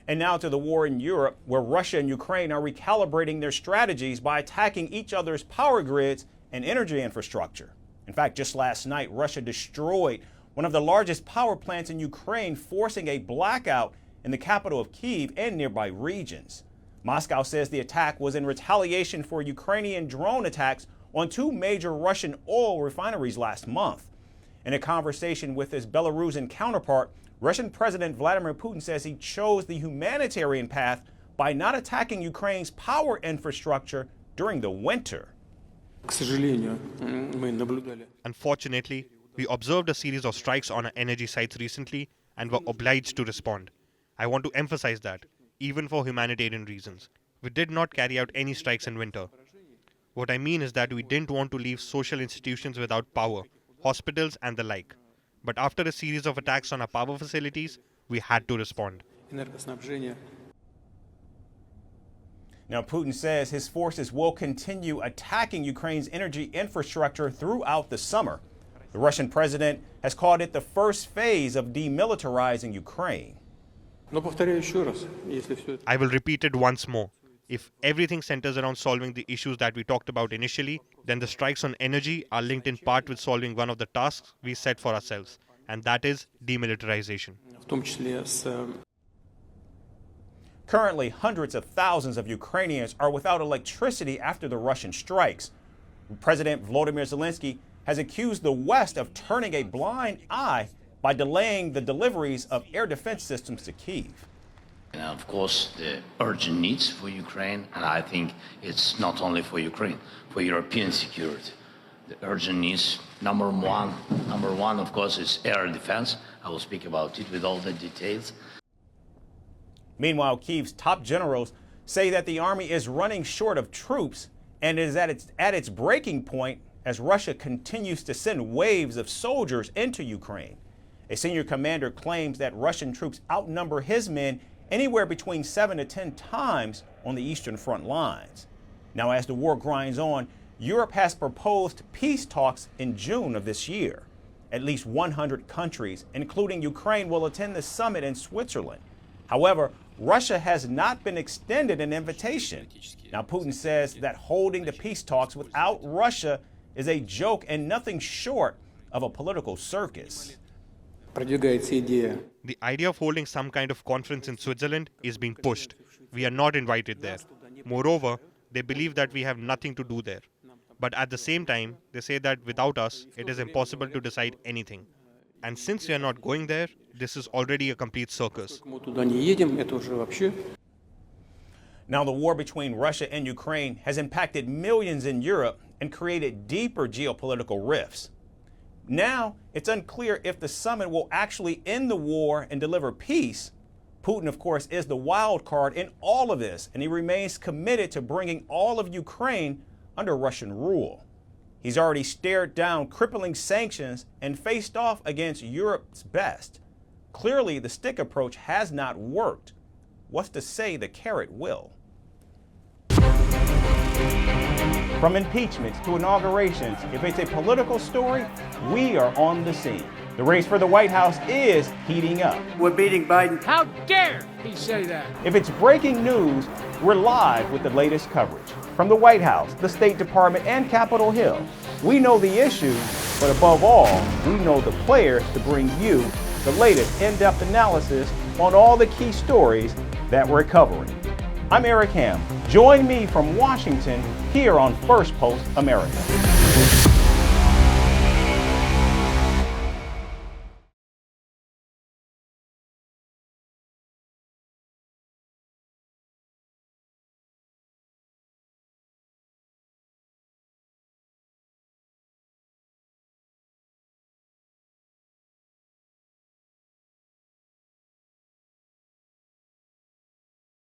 And now to the war in Europe, where Russia and Ukraine are recalibrating their strategies by attacking each other's power grids and energy infrastructure. In fact, just last night, Russia destroyed one of the largest power plants in Ukraine, forcing a blackout in the capital of Kyiv and nearby regions. Moscow says the attack was in retaliation for Ukrainian drone attacks on two major Russian oil refineries last month. In a conversation with his Belarusian counterpart, Russian President Vladimir Putin says he chose the humanitarian path by not attacking Ukraine's power infrastructure during the winter. Unfortunately, we observed a series of strikes on our energy sites recently and were obliged to respond. I want to emphasize that, even for humanitarian reasons, we did not carry out any strikes in winter. What I mean is that we didn't want to leave social institutions without power, hospitals and the like. But after a series of attacks on our power facilities, we had to respond. Now, Putin says his forces will continue attacking Ukraine's energy infrastructure throughout the summer. The Russian president has called it the first phase of demilitarizing Ukraine. I will repeat it once more. If everything centers around solving the issues that we talked about initially, then the strikes on energy are linked in part with solving one of the tasks we set for ourselves, and that is demilitarization. Currently, hundreds of thousands of Ukrainians are without electricity after the Russian strikes. President Volodymyr Zelensky has accused the West of turning a blind eye by delaying the deliveries of air defense systems to Kyiv. And of course, the urgent needs for Ukraine, and I think it's not only for Ukraine, for European security. The urgent needs, number one, of course, is air defense. I will speak about it with all the details. Meanwhile, Kyiv's top generals say that the army is running short of troops and is at its breaking point as Russia continues to send waves of soldiers into Ukraine. A senior commander claims that Russian troops outnumber his men anywhere between 7 to 10 times on the eastern front lines. Now, as the war grinds on, Europe has proposed peace talks in June of this year. At least 100 countries, including Ukraine, will attend the summit in Switzerland. However, Russia has not been extended an invitation. Now, Putin says that holding the peace talks without Russia is a joke and nothing short of a political circus. The idea of holding some kind of conference in Switzerland is being pushed. We are not invited there. Moreover, they believe that we have nothing to do there. But at the same time, they say that without us, it is impossible to decide anything. And since we are not going there, this is already a complete circus. Now, the war between Russia and Ukraine has impacted millions in Europe and created deeper geopolitical rifts. Now, it's unclear if the summit will actually end the war and deliver peace. Putin, of course, is the wild card in all of this, and he remains committed to bringing all of Ukraine under Russian rule. He's already stared down crippling sanctions and faced off against Europe's best. Clearly, the stick approach has not worked. What's to say the carrot will? From impeachments to inaugurations, if it's a political story, we are on the scene. The race for the White House is heating up. We're beating Biden. How dare he say that? If it's breaking news, we're live with the latest coverage. From the White House, the State Department, and Capitol Hill, we know the issues, but above all, we know the players to bring you the latest in-depth analysis on all the key stories that we're covering. I'm Eric Ham. Join me from Washington here on Firstpost America.